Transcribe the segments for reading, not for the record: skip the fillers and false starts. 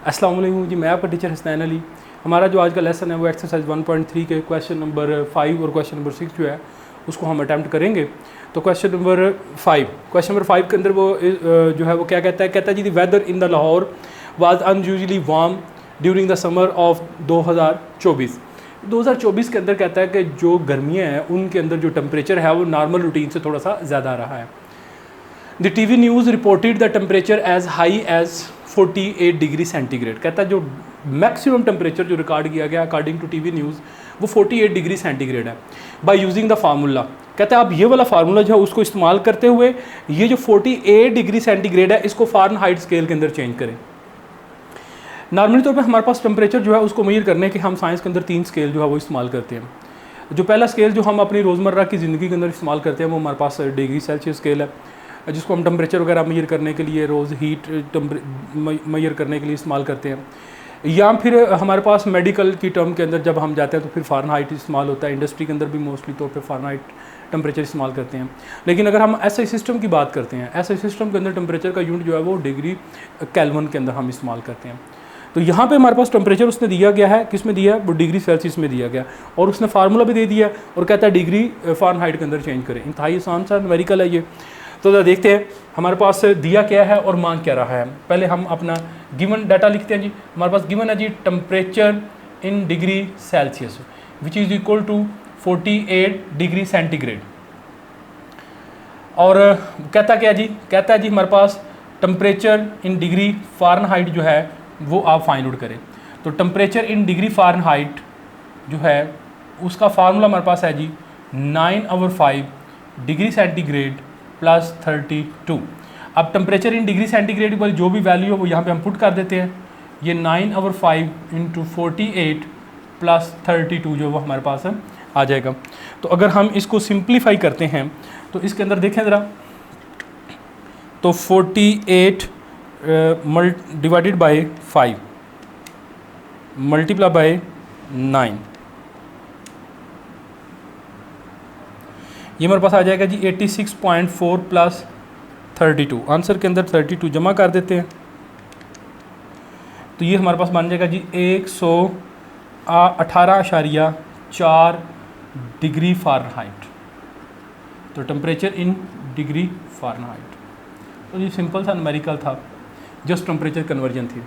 अस्सलाम वालेकुम जी, मैं आपका टीचर हसनैन अली। हमारा जो आज का लेसन है वो एक्सरसाइज 1.3 के क्वेश्चन नंबर 5 और क्वेश्चन नंबर 6 जो है उसको हम अटैम्प्ट करेंगे। तो क्वेश्चन नंबर 5 के अंदर वो जो है वो क्या कहता है जी, the weather in the Lahore was unusually warm during the summer of 2024 के अंदर कहता है कि जो गर्मियाँ हैं उनके अंदर जो टेम्परेचर है वो नॉर्मल रूटीन से थोड़ा सा ज़्यादा रहा है। The TV news reported the temperature as high as 48 degree centigrade. कहता है जो मैक्सिमम टेम्परेचर जो रिकॉर्ड किया गया अकॉर्डिंग टू टीवी न्यूज़ वो 48 डिग्री सेंटीग्रेड है। बाय यूजिंग द फार्मूला, कहता है आप ये वाला फार्मूला जो है उसको इस्तेमाल करते हुए ये जो 48 डिग्री सेंटीग्रेड है इसको फ़ारेनहाइट स्केल के अंदर चेंज करें। नॉर्मली तौर पे हमारे पास टेम्परेचर जो है उसको मेजर करने के हम साइंस के अंदर 3 स्केल जो है वो इस्तेमाल करते हैं। जो पहला स्केल जो हम अपनी रोज़मर्रा की ज़िंदगी के अंदर इस्तेमाल करते हैं वो हमारे पास डिग्री सेल्सियस स्केल है, जिसको हम टेम्परेचर वगैरह मेजर करने के लिए रोज़ हीट मेजर करने के लिए इस्तेमाल करते हैं। या फिर हमारे पास मेडिकल की टर्म के अंदर जब हम जाते हैं तो फिर फ़ारेनहाइट इस्तेमाल होता है। इंडस्ट्री के अंदर भी मोस्टली तौर पे फ़ारेनहाइट टेम्परेचर इस्तेमाल करते हैं। लेकिन अगर हम एसआई सिस्टम की बात करते हैं, एसआई सिस्टम के अंदर टेम्परेचर का यूनिट जो है वो डिग्री केल्विन के अंदर हम इस्तेमाल करते हैं। तो यहाँ पे हमारे पास टेम्परेचर उसने दिया गया है, किस में दिया है, वो डिग्री सेल्सियस में दिया गया और उसने फार्मूला भी दे दिया और कहता है डिग्री फ़ारेनहाइट के अंदर चेंज करें। इंतहाई आसान सा न्यूमेरिकल है ये। तो देखते हैं हमारे पास दिया क्या है और मांग क्या रहा है। पहले हम अपना गिवन डाटा लिखते हैं जी। हमारे पास गिवन है जी temperature in degree Celsius which is equal to 48 degree centigrade. और कहता क्या जी, कहता है जी हमारे पास टेम्परेचर इन डिग्री फ़ारेनहाइट जो है वो आप फाइंड आउट करें। तो टेम्परेचर इन डिग्री फ़ारेनहाइट जो है उसका फार्मूला हमारे पास है जी 9/5 डिग्री सेंटीग्रेड प्लस 32। अब टेम्परेचर इन डिग्री सेंटीग्रेड पर जो भी वैल्यू हो वो यहाँ पे हम पुट कर देते हैं। ये 9/5 इंटू 48 प्लस 32 जो वो हमारे पास है आ जाएगा। तो अगर हम इसको सिंप्लीफाई करते हैं तो इसके अंदर देखें ज़रा, तो 48 डिवाइडेड बाय 5 मल्टीप्लाई बाय 9, ये हमारे पास आ जाएगा जी 86.4 प्लस 32। आंसर के अंदर 32 जमा कर देते हैं तो ये हमारे पास बन जाएगा जी 118.4 डिग्री फ़ारेनहाइट। तो टेम्परेचर इन डिग्री फ़ारेनहाइट। तो ये सिंपल सा न्यूमेरिकल था, जस्ट टेम्परेचर कन्वर्जन थी।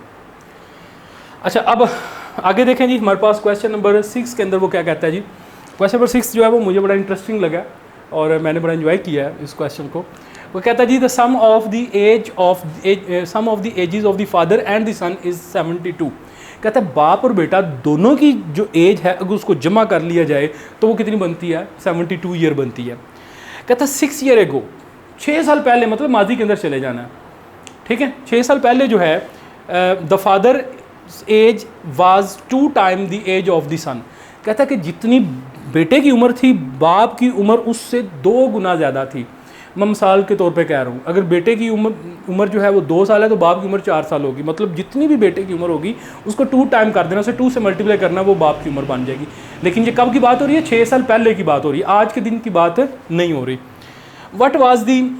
अच्छा, अब आगे देखें जी। हमारे पास क्वेश्चन नंबर 6 के अंदर वो क्या कहता है जी। क्वेश्चन नंबर 6 जो है वो मुझे बड़ा इंटरेस्टिंग लगा और मैंने बड़ा एंजॉय किया है इस क्वेश्चन को। वो कहता है जी the sum of the ages of the father and the son is 72। कहता है बाप और बेटा दोनों की जो एज है अगर उसको जमा कर लिया जाए तो वो कितनी बनती है, 72 ईयर बनती है। कहता है 6 ईयर एगो, 6 साल पहले, मतलब माजी के अंदर चले जाना है, ठीक है। 6 साल पहले जो है the father age was 2 time the age of the son. कहता है कि जितनी बेटे की उम्र थी बाप की उम्र उससे 2 गुना ज़्यादा थी। मैं मिसाल के तौर पे कह रहा हूँ, अगर बेटे की उम्र जो है वो 2 साल है तो बाप की उम्र 4 साल होगी। मतलब जितनी भी बेटे की उम्र होगी उसको 2 टाइम कर देना, उसे 2 से मल्टीप्लाई करना, वो बाप की उम्र बन जाएगी। लेकिन ये कब की बात हो रही है, 6 साल पहले की बात हो रही है, आज के दिन की बात नहीं हो रही। What was the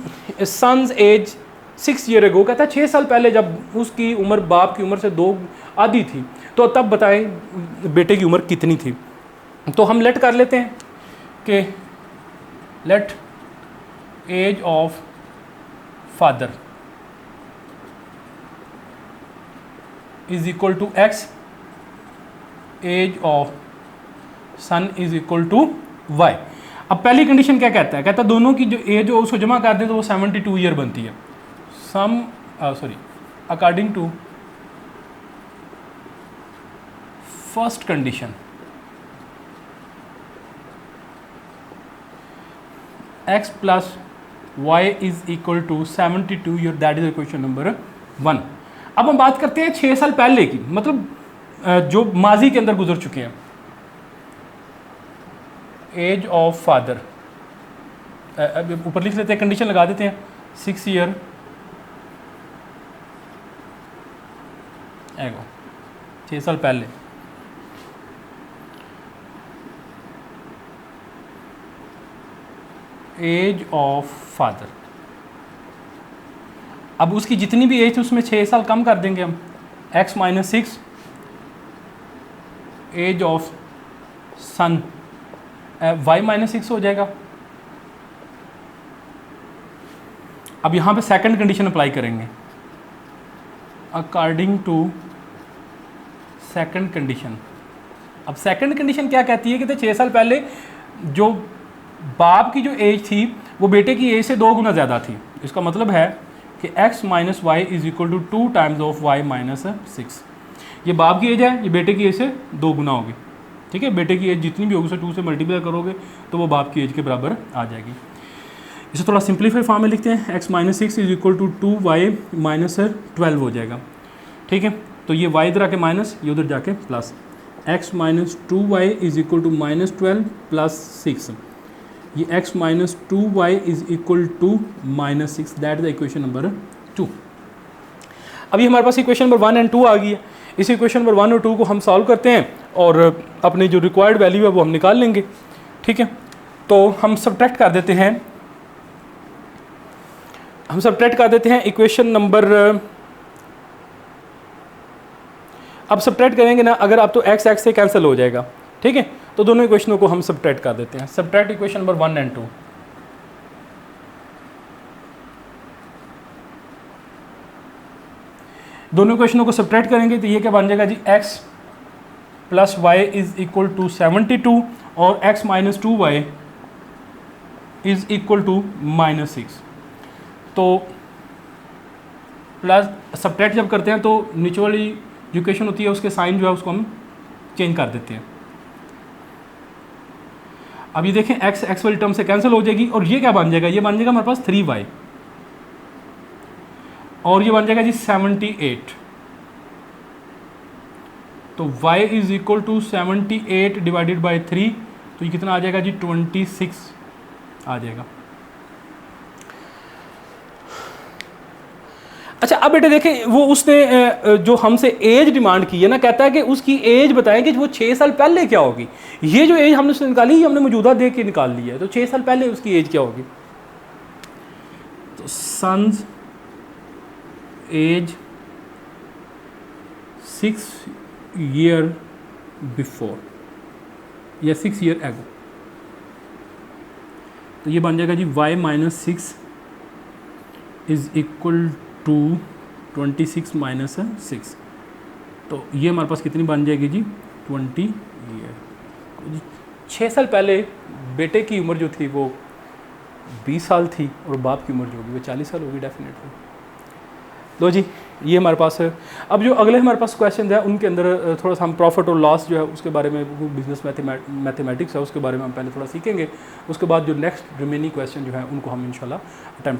son's age 6 year ago. कहता है 6 साल पहले जब उसकी उम्र बाप की उम्र से 2 आधी थी तो तब बताएं बेटे की उम्र कितनी थी। तो हम लेट कर लेते हैं कि let age of father is equal to x, age of son is equal to y. अब पहली कंडीशन क्या कहता है, कहता है दोनों की जो एज हो उसको जमा कर दें तो वो 72 ईयर बनती है। According to first condition x plus y is equal to 72 year, that is equation number 1। अब हम बात करते हैं 6 साल पहले की, मतलब जो माजी के अंदर गुजर चुके हैं। एज ऑफ फादर, ऊपर लिख लेते हैं, कंडीशन लगा देते हैं 6 ईयर एगो, 6 साल पहले। एज ऑफ फादर, अब उसकी जितनी भी एज थी उसमें 6 साल कम कर देंगे हम, x minus 6 age of son y minus 6 हो जाएगा। अब यहाँ पे सेकंड कंडीशन अप्लाई करेंगे अकॉर्डिंग टू सेकंड कंडीशन। अब सेकंड कंडीशन क्या कहती है कि 6 साल पहले जो बाप की जो एज थी वो बेटे की एज से 2 गुना ज़्यादा थी। इसका मतलब है कि x minus y is equal to 2 times of y minus 6। ये बाप की एज है, ये बेटे की एज से 2 गुना होगी। ठीक है, बेटे की एज जितनी भी होगी उसे 2 से मल्टीप्लाई करोगे तो वो बाप की एज के बराबर आ जाएगी। इसे थोड़ा सिंप्लीफाई फॉर्म में लिखते हैं, x minus 6 is equal to 2y minus 12 हो जाएगा। ठीक है, तो ये y इधर आके माइनस, ये उधर जाके plus, x minus 2y is equal to minus 12 plus 6, ये x minus 2y is equal to minus 6, that is the equation number 2। अभी हमारे पास इक्वेशन नंबर 1 एंड 2 आ गई है। इस इक्वेशन नंबर 1 और 2 को हम सॉल्व करते हैं और अपनी जो रिक्वायर्ड वैल्यू है वो हम निकाल लेंगे। ठीक है, तो हम सब्ट्रैक्ट कर देते हैं, इक्वेशन नंबर, अब सब्ट्रैक्ट करेंगे ना, अगर आप तो x से कैंसिल हो जाएगा। ठीक है, तो दोनों इक्वेशनों को हम सब्ट्रैक्ट कर देते हैं। Subtract equation number 1 and 2। दोनों इक्वेशनों को सब्ट्रैक्ट करेंगे तो ये क्या बन जाएगा जी, x plus y is equal to 72 और x minus 2y is equal to minus 6। तो प्लस सब्ट्रैक्ट जब करते हैं तो नीचे वाली जो इक्वेशन होती है उसके साइन जो है उसको हम चेंज कर देते हैं। अब ये देखें x वाली टर्म से कैंसिल हो जाएगी और ये क्या बन जाएगा, ये बन जाएगा हमारे पास 3y और ये बन जाएगा जी 78। तो y is equal to 78 divided by 3, तो ये कितना आ जाएगा जी 26 आ जाएगा। अच्छा, अब बेटे देखें वो उसने जो हमसे एज डिमांड की है ना, कहता है कि उसकी एज बताएं कि वो 6 साल पहले क्या होगी। ये जो एज हमने उससे निकाली हमने मौजूदा देख के निकाल ली है, तो 6 साल पहले उसकी एज क्या होगी। तो सन्स एज 6 ईयर बिफोर या 6 ईयर एगो, तो ये बन जाएगा जी y minus 6 is equal to 26 minus 6। तो ये हमारे पास कितनी बन जाएगी जी 20 ईयर। 6 साल पहले बेटे की उम्र जो थी वो 20 साल थी और बाप की उम्र जो होगी वो 40 साल होगी डेफिनेटली। लो जी, ये हमारे पास है। अब जो अगले हमारे पास क्वेश्चन है उनके अंदर थोड़ा सा हम प्रॉफिट और लॉस जो है उसके बारे में, बिजनेस मैथमेटिक्स है उसके बारे में हम पहले थोड़ा सीखेंगे। उसके बाद जो नेक्स्ट रिमेनिंग क्वेश्चन जो है उनको हम इंशाल्लाह अटेम्प्ट